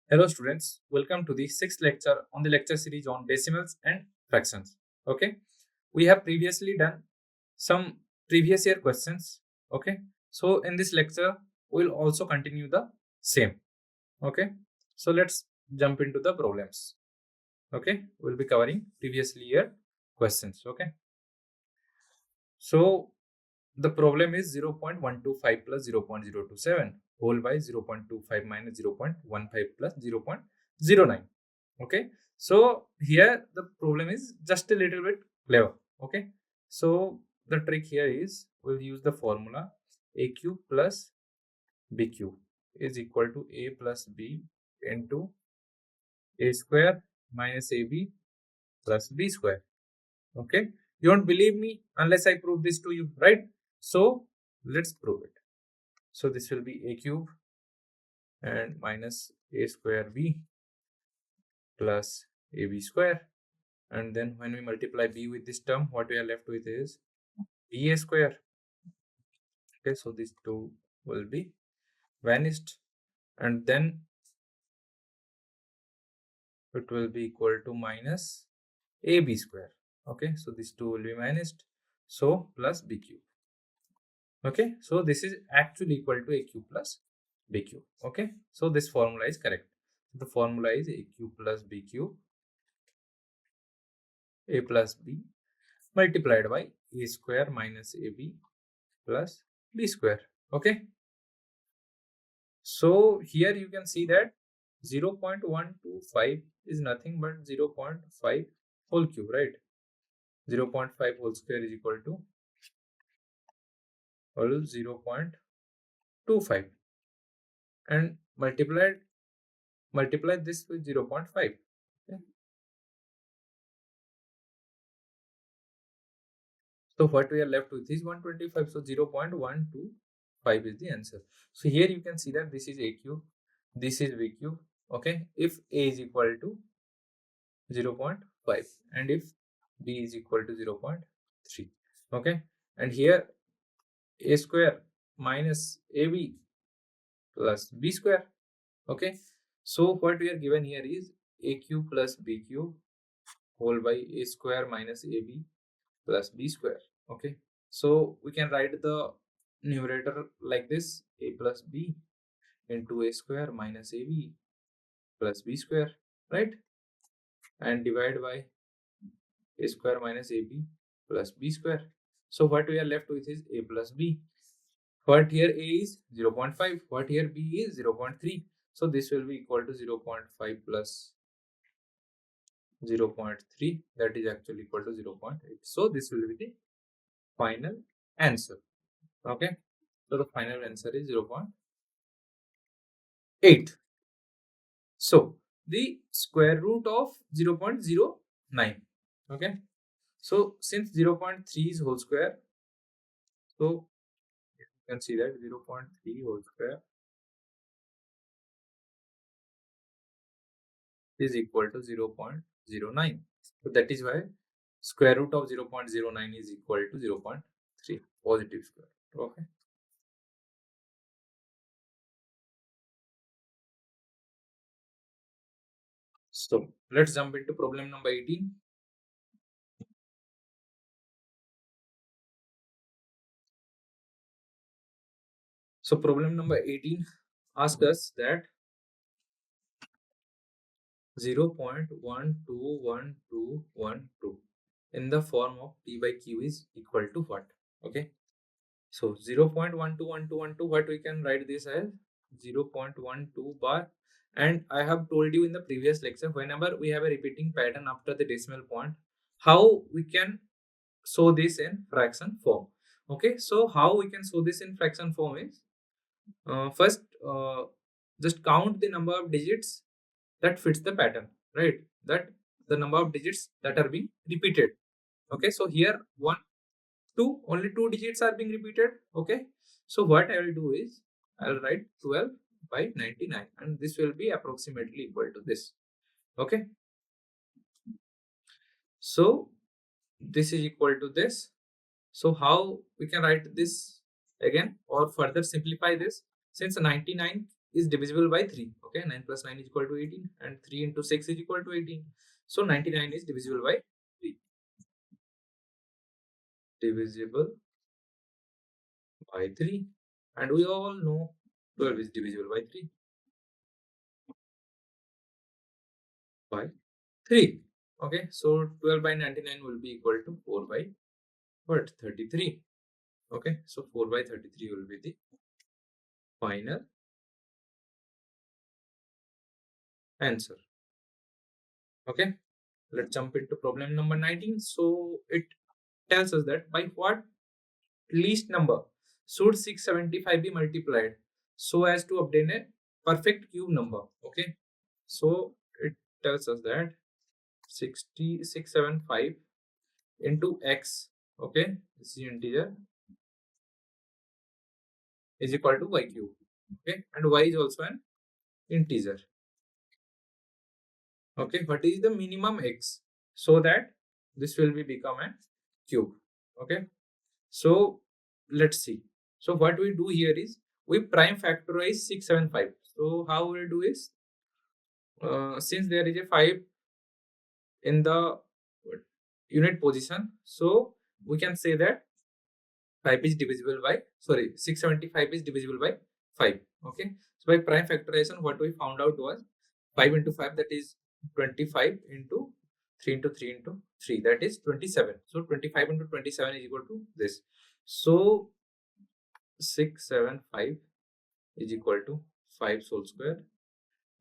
Hello students, welcome to the sixth lecture on the lecture series on decimals and fractions. Okay, we have previously done some previous year questions. Okay, so in this lecture we'll also continue the same. Okay, so let's jump into the problems. Okay, we'll be covering previous year questions. Okay, so the problem is 0.125 plus 0.027 whole by 0.25 minus 0.15 plus 0.09. Okay, so here the problem is just a little bit clever. Okay, so the trick here is we'll use the formula a cube plus b cube is equal to a plus b into a square minus ab plus b square. Okay, you won't believe me unless I prove this to you, right? So let's prove it. So this will be a cube and minus a square b plus ab square, and then when we multiply b with this term, what we are left with is ba square. Okay, so these two will be vanished, and then it will be equal to minus ab square. Okay, so these two will be vanished, so plus b cube. Okay, so this is actually equal to a cube plus b cube. Okay, so this formula is correct. The formula is a cube plus b cube, a plus b multiplied by a square minus ab plus b square. Okay, so here you can see that 0.125 is nothing but 0.5 whole cube, right? 0.5 whole square is equal to 0.25 and multiply this with 0.5. Okay. So what we are left with is 125. So 0.125 is the answer. So here you can see that this is a cube, this is b cube. Okay, if a is equal to 0.5 and if b is equal to 0.3. Okay, and here a square minus ab plus b square. Okay, so what we are given here is a cube plus b cube whole by a square minus ab plus b square. Okay, so we can write the numerator like this: a plus b into a square minus ab plus b square, right? And divide by a square minus ab plus b square. So what we are left with is a plus b. What here a is 0.5, what here b is 0.3. So this will be equal to 0.5 plus 0.3, that is actually equal to 0.8. So this will be the final answer. Okay, so the final answer is 0.8. So the square root of 0.09. Okay, so since 0.3 is whole square, so you can see that 0.3 whole square is equal to 0.09. So that is why square root of 0.09 is equal to 0.3 positive square. Okay. So let's jump into problem number 18. So problem number 18 asks us that 0.121212 in the form of p by q is equal to what? Okay, so 0.121212, what we can write this as 0.12 bar. And I have told you in the previous lecture, whenever we have a repeating pattern after the decimal point, how we can show this in fraction form. Okay, so how we can show this in fraction form is first just count the number of digits that fits the pattern, right? That the number of digits that are being repeated. Okay, so here 1 2, only 2 digits are being repeated. Okay, so what I will do is I'll write 12 by 99 and this will be approximately equal to this. Okay, so this is equal to this. So how we can write this again or further simplify this? Since 99 is divisible by 3. Okay, 9 plus 9 is equal to 18, and 3 into 6 is equal to 18. So 99 is divisible by 3. Divisible by 3. And we all know 12 is divisible by 3. By 3. Okay, so 12 by 99 will be equal to 4 by what? 33. Okay, so 4 by 33 will be the final answer. Okay, let's jump into problem number 19. So it tells us that by what least number should 675 be multiplied so as to obtain a perfect cube number. Okay, so it tells us that 675 into x, okay, this is integer, is equal to y cube. Okay, and y is also an integer. Okay, what is the minimum x so that this will be become a cube. Okay, so let's see. So what we do here is we prime factorize 675. So how we'll do is, since there is a 5 in the unit position, so we can say that 5 is divisible by, sorry, 675 is divisible by 5. Okay, so by prime factorization, what we found out was 5 into 5, that is 25, into 3 into 3 into 3, that is 27. So 25 into 27 is equal to this. So 675 is equal to 5 whole square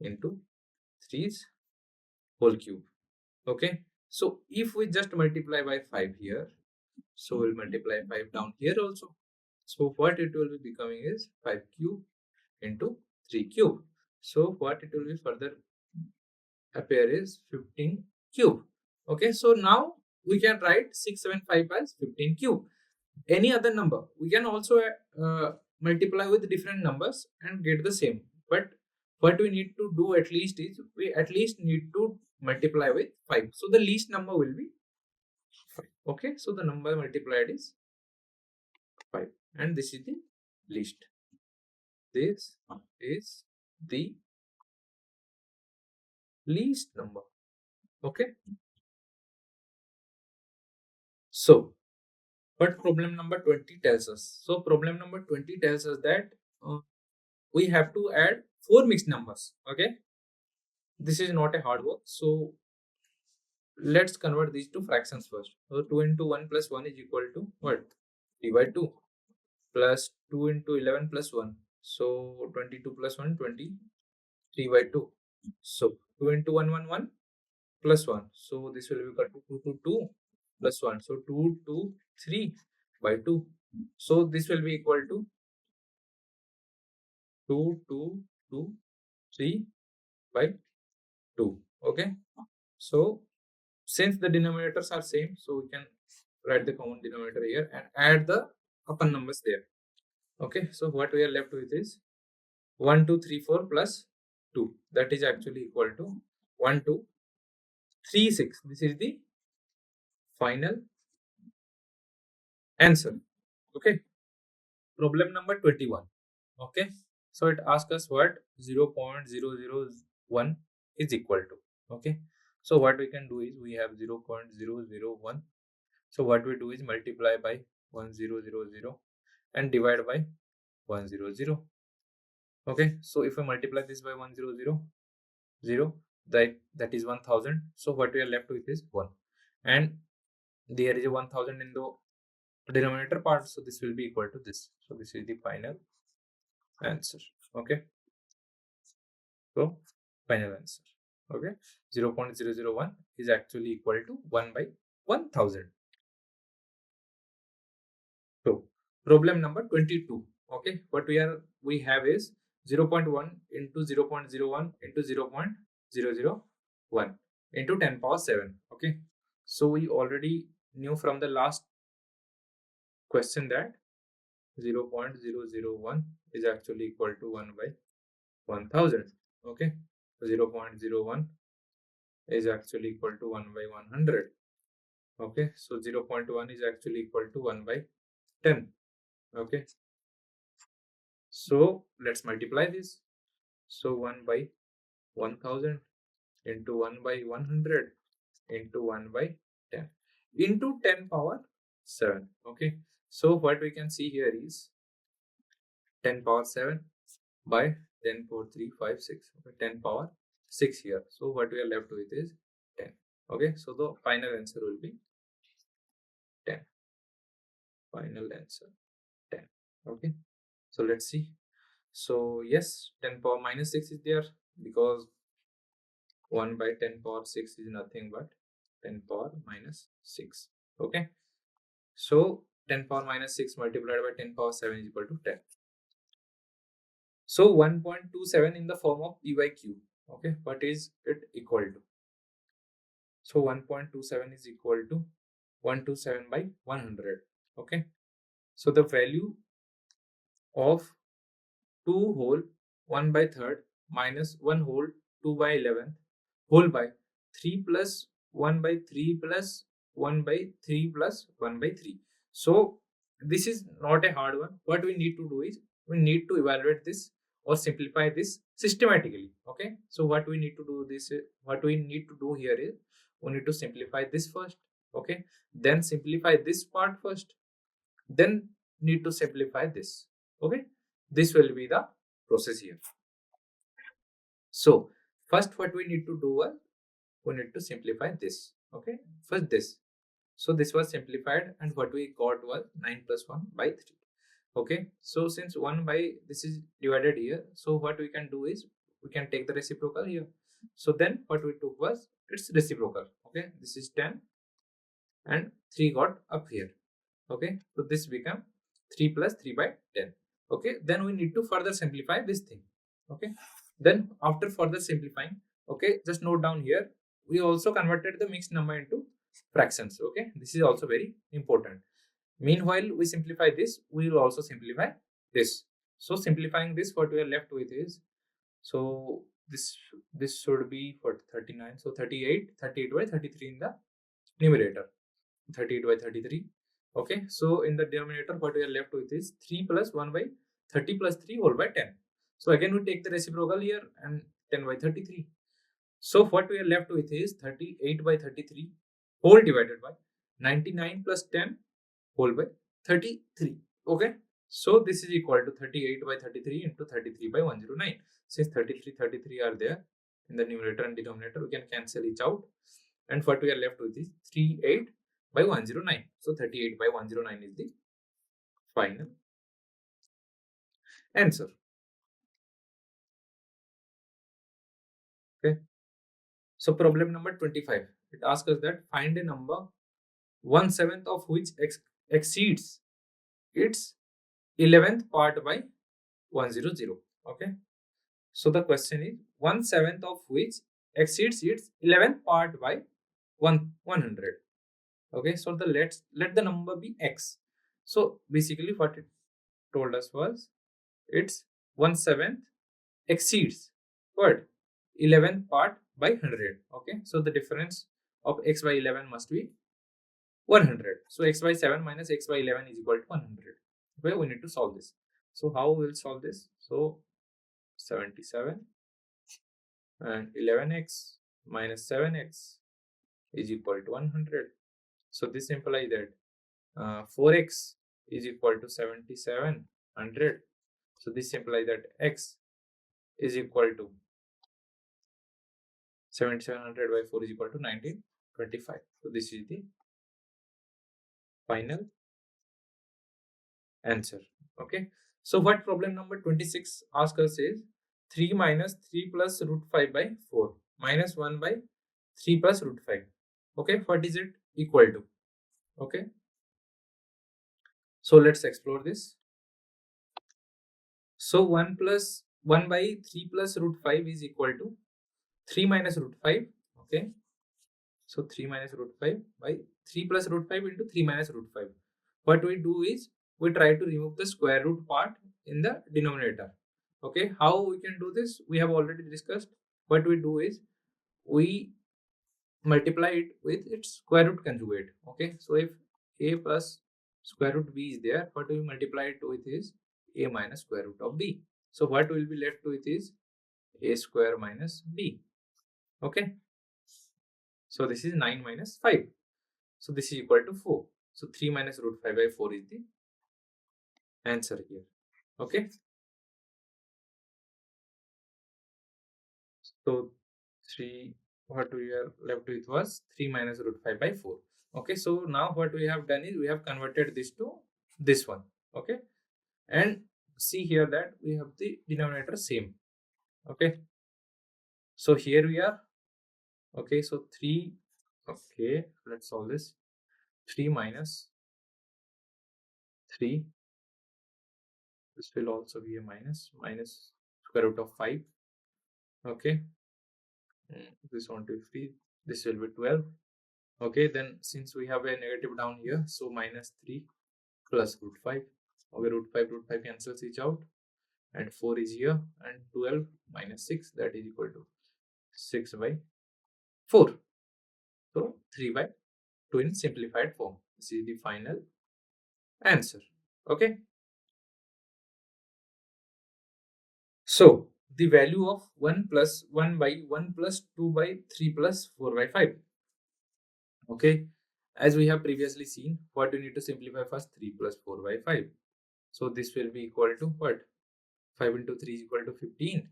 into 3's whole cube. Okay, so if we just multiply by 5 here, so we'll multiply 5 down here also. So what it will be becoming is 5 cube into 3 cube. So what it will be further appear is 15 cube. Okay, so now we can write 675 as 15 cube. Any other number we can also multiply with different numbers and get the same. But what we need to do at least is we at least need to multiply with 5. So the least number will be 5. Okay, so the number multiplied is 5, and this is the least. This is the least number. Okay, so what problem number 20 tells us? So problem number 20 tells us that we have to add 4 mixed numbers. Okay, this is not a hard work. So let's convert these to fractions first. So 2 into 1 plus 1 is equal to what? 3 by 2, plus 2 into 11 plus 1. So 22 plus 1, 23 by 2. So 2 into 1, 1, 1 plus 1. So this will be equal to 2 to 2 plus 1. So 2 to 3 by 2. So this will be equal to 2 to 2, 3 by 2. Okay, so since the denominators are same, so we can write the common denominator here and add the upper numbers there. Okay, so what we are left with is 1, 2, 3, 4 plus 2, that is actually equal to 1, 2, 3, 6. This is the final answer. Okay, problem number 21. Okay, so it asks us what 0.001 is equal to. Okay, so what we can do is we have 0.001. So what we do is multiply by 1000 and divide by 100. Okay, so if we multiply this by 100, that is 1000. So what we are left with is 1, and there is a 1000 in the denominator part, so this will be equal to this. So this is the final answer. Okay, so final answer. Okay, 0.001 is actually equal to 1 by 1000. So problem number 22. Okay, what we have is 0.1 into 0.01 into 0.001 into 10 power 7. Okay, so we already knew from the last question that 0.001 is actually equal to 1 by 1000. Okay, 0.01 is actually equal to 1 by 100. Okay, so 0.1 is actually equal to 1 by 10. Okay, so let's multiply this. So 1 by 1000 into 1 by 100 into 1 by 10 into 10 power 7. Okay, so what we can see here is 10 power 7 by 10 power 3 5 6. Okay, 10 power 6 here. So what we are left with is 10. Okay, so the final answer will be 10. Final answer 10. Okay, so let's see. So yes, 10 power minus 6 is there, because 1 by 10 power 6 is nothing but 10 power minus 6. Okay, so 10 power minus 6 multiplied by 10 power 7 is equal to 10. So 1.27 in the form of PYQ. Okay, what is it equal to? So 1.27 is equal to 127 by 100. Okay, so the value of 2 whole 1 by third minus 1 whole 2 by 11th whole by 3 plus 1 by 3 plus 1 by 3 plus 1 by 3. So this is not a hard one. What we need to do is we need to evaluate this or simplify this systematically. Okay, so what we need to do here is we need to simplify this first. Okay, then simplify this part first, then need to simplify this. Okay, this will be the process here. So first what we need to do is we need to simplify this. Okay, first this. So this was simplified and what we got was 9 plus 1 by 3. Okay, so since 1 by this is divided here, so what we can do is we can take the reciprocal here. So then what we took was its reciprocal. Okay, this is 10 and 3 got up here. Okay, so this become 3 plus 3 by 10. Okay, then we need to further simplify this thing. Okay, then after further simplifying, okay, just note down here, we also converted the mixed number into fractions. Okay, this is also very important. Meanwhile, we simplify this, we will also simplify this. So simplifying this, what we are left with is, so this should be for 39. So 38 by 33 in the numerator, 38 by 33. Okay, so in the denominator what we are left with is 3 plus 1 by 30 plus 3 whole by 10. So again we take the reciprocal here and 10 by 33. So what we are left with is 38 by 33 whole divided by 99 plus 10 whole by 33. Okay, so this is equal to 38 by 33 into 33 by 109. Since 33 are there in the numerator and denominator, we can cancel each out, and what we are left with is 38 by 109. So 38 by 109 is the final answer. Okay, so problem number 25, it asks us that find a number 1/7 of which exceeds its 11th part by 100. Okay, so the question is 1/7 of which exceeds its 11th part by 100. Okay, so let the number be x. So basically what it told us was it's 1/7 exceeds what 11th part by 100. Okay, so the difference of x by 11 must be 100. So x by 7 minus x by 11 is equal to 100. Okay, we need to solve this. So how we will solve this? So 77 and 11x minus 7x is equal to 100. So this implies that 4x is equal to 7700. So this implies that x is equal to 7700 by 4 is equal to 1925. So this is the final answer. Okay, so what problem number 26 asks us is 3 minus 3 plus root 5 by 4 minus 1 by 3 plus root 5. Okay, what is it equal to? Okay, so let's explore this. So 1 by 3 plus root 5 is equal to 3 minus root 5. Okay, so 3 minus root 5 by 3 plus root 5 into 3 minus root 5. What we do is we try to remove the square root part in the denominator. Okay, how we can do this? We have already discussed. What we do is we multiply it with its square root conjugate. Okay, so if a plus square root b is there, what we multiply it with is a minus square root of b. So what will be left with is a square minus b. Okay, so this is 9 minus 5. So this is equal to 4. So 3 minus root 5 by 4 is the answer here. Okay, so 3, what we are left with was 3 minus root 5 by 4. Okay, so now what we have done is we have converted this to this one. Okay, and see here that we have the denominator same. Okay, so here we are. Okay, so 3. Okay, let's solve this. 3 minus 3, this will also be a minus square root of 5. Okay, this one to be free, this will be 12. Okay, then since we have a negative down here, so minus 3 plus root 5. Okay, root 5 cancels each out, and 4 is here, and 12 minus 6, that is equal to 6 by 4. So 3 by 2 in simplified form. This is the final answer. Okay, so the value of 1 plus 1 by 1 plus 2 by 3 plus 4 by 5. Okay, as we have previously seen, what we need to simplify first? 3 plus 4 by 5. So this will be equal to what? 5 into 3 is equal to 15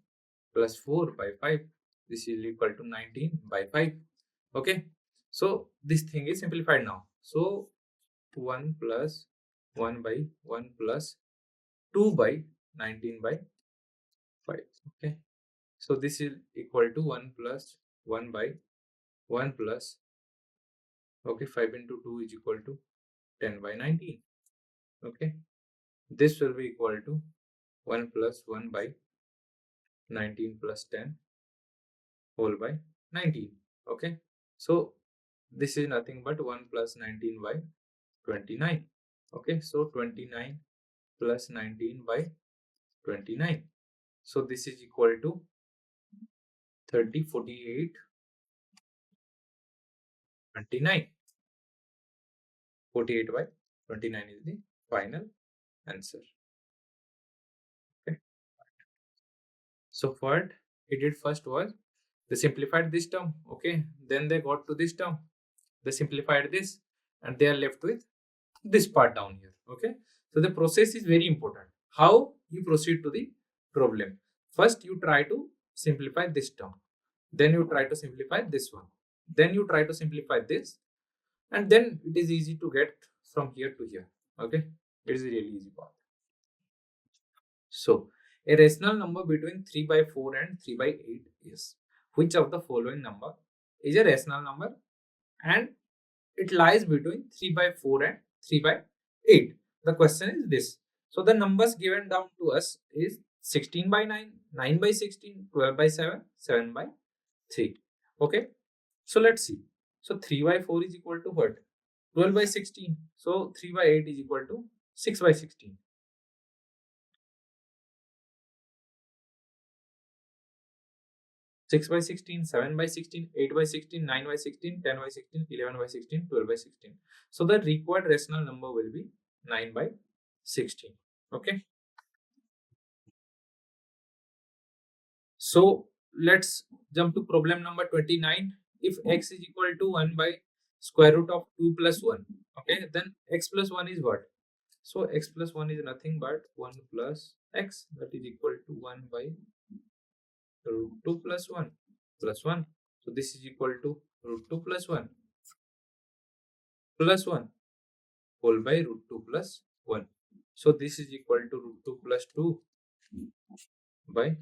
plus 4 by 5. This is equal to 19 by 5. Okay, so this thing is simplified now. So 1 plus 1 by 1 plus 2 by 19 by 5. Okay, so this is equal to 1 plus 1 by 1 plus, okay, 5 into 2 is equal to 10 by 19. Okay, this will be equal to 1 plus 1 by 19 plus 10 whole by 19. Okay, so this is nothing but 1 plus 19 by 29. Okay, so 29 plus 19 by 29. So this is equal to 30, 48, 29. 48 by 29 is the final answer. Okay, so what he did first was they simplified this term. Okay, then they got to this term, they simplified this, and they are left with this part down here. Okay, so the process is very important. How you proceed to the problem? First you try to simplify this term, then you try to simplify this one, then you try to simplify this, and then it is easy to get from here to here. Okay, it is a really easy part. So a rational number between 3 by 4 and 3 by 8 is, which of the following number is a rational number and it lies between 3 by 4 and 3 by 8? The question is this. So the numbers given down to us is 16 by 9, 9 by 16, 12 by 7, 7 by 3. Okay, so let's see. So 3 by 4 is equal to what? 12 by 16. So 3 by 8 is equal to 6 by 16. 6 by 16, 7 by 16, 8 by 16, 9 by 16, 10 by 16, 11 by 16, 12 by 16. So the required rational number will be 9 by 16. Okay. So let's jump to problem number 29. If x is equal to 1 by square root of 2 plus 1, okay, then x plus 1 is what? So x plus 1 is nothing but 1 plus x, that is equal to 1 by root 2 plus 1 plus 1. So this is equal to root 2 plus 1 plus 1 whole by root 2 plus 1. So this is equal to root 2 plus 2 by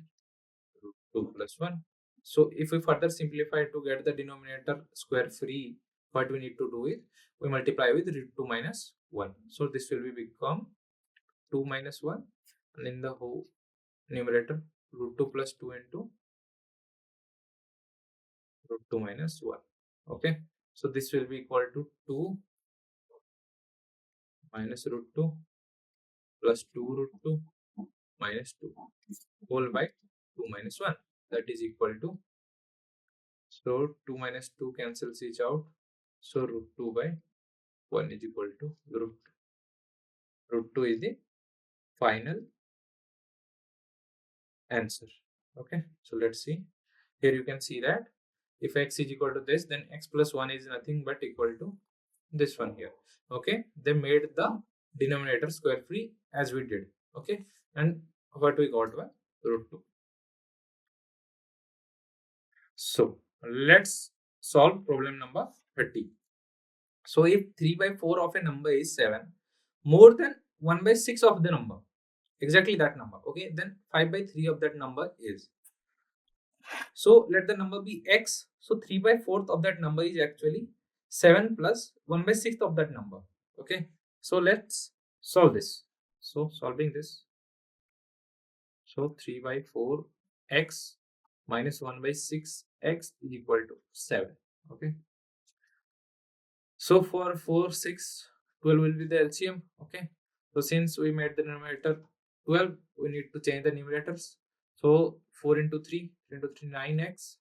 root 2 plus 1. So if we further simplify to get the denominator square free, what we need to do is we multiply with root 2 minus 1. So this will be become 2 minus 1, and in the whole numerator root 2 plus 2 into root 2 minus 1. Okay, so this will be equal to 2 minus root 2 plus 2 root 2 minus 2 whole by 2 minus 1, that is equal to, so 2 minus 2 cancels each out, so root 2 by 1 is equal to root 2 is the final answer. Okay, so let's see. Here you can see that if x is equal to this, then x plus 1 is nothing but equal to this one here. Okay, they made the denominator square free as we did. Okay, and what we got was root 2. So let's solve problem number 30. So if 3 by 4 of a number is 7, more than 1 by 6 of the number, exactly that number, okay, then 5 by 3 of that number is. So let the number be x. So 3 by 4th of that number is actually 7 plus 1 by 6th of that number. Okay. So let's solve this. So solving this. So 3 by 4 x minus 1 by 6 x is equal to 7. Okay. So for 4, 6, 12 will be the LCM. Okay. So since we made the numerator 12, we need to change the numerators. So 4 into 3, 3 into 3, 9x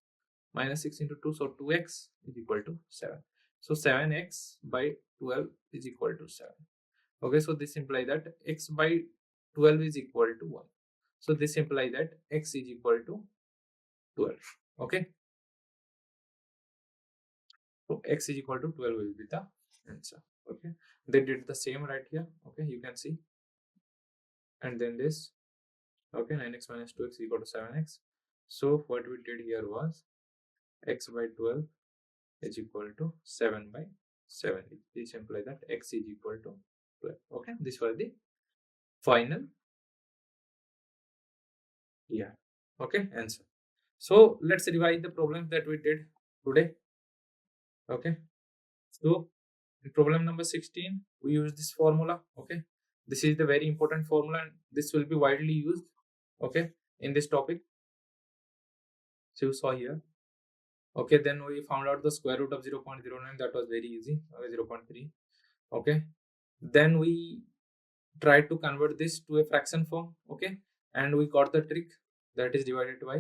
minus 6 into 2, so 2x is equal to 7. So 7x by 12 is equal to 7. Okay, so this implies that x by 12 is equal to 1. So this implies that x is equal to 12. Okay, so x is equal to 12 will be the answer. Okay, they did the same right here. Okay, you can see, and then this. Okay, 9x minus 2x is equal to 7x. So what we did here was x by 12 is equal to 7 by 7. This implies that x is equal to 12. Okay, this was the final answer. So let's revise the problems that we did today. Okay, so in problem number 16, we use this formula. Okay, this is the very important formula and this will be widely used. Okay, in this topic. So you saw here. Okay, then we found out the square root of 0.09. That was very easy. 0.3. Okay, then we tried to convert this to a fraction form. Okay, and we got the trick, that is divided by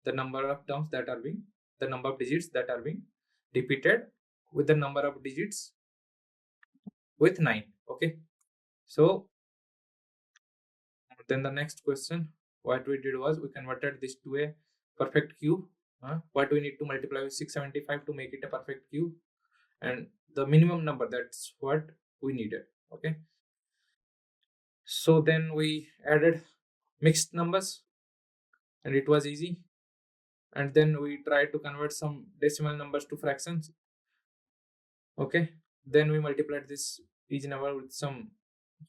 the number of terms that are being, the number of digits that are being repeated with the number of digits with 9. Okay, so then the next question what we did was we converted this to a perfect cube. What we need to multiply with 675 to make it a perfect cube, and the minimum number, that's what we needed. Okay, so then we added mixed numbers and it was easy, and then we tried to convert some decimal numbers to fractions. Okay, then we multiplied this each number with some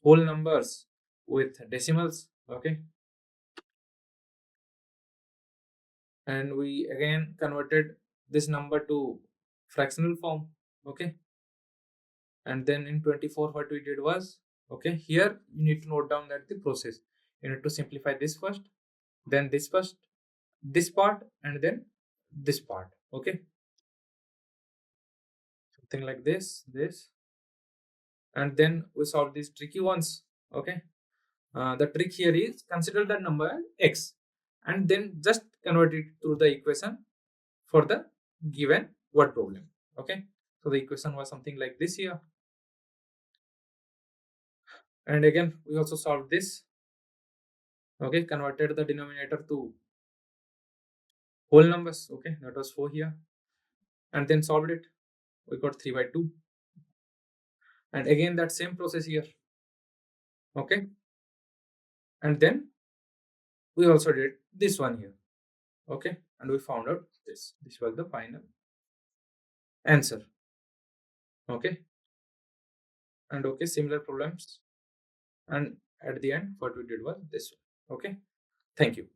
whole numbers with decimals. Okay, and we again converted this number to fractional form. Okay, and then in 24 what we did was, okay, here you need to note down that the process, you need to simplify this first, then this first, this part, and then this part. Okay, something like this, and then we solve these tricky ones. Okay, the trick here is consider the number x and then just convert it through the equation for the given word problem. Okay, so the equation was something like this here, and again we also solved this. Okay, converted the denominator to whole numbers. Okay, that was 4 here, and then solved it. We got 3 by 2, and again that same process here. Okay, and then we also did this one here. Okay, and we found out this was the final answer. Okay, and okay, similar problems, and at the end what we did was this one. Okay, thank you.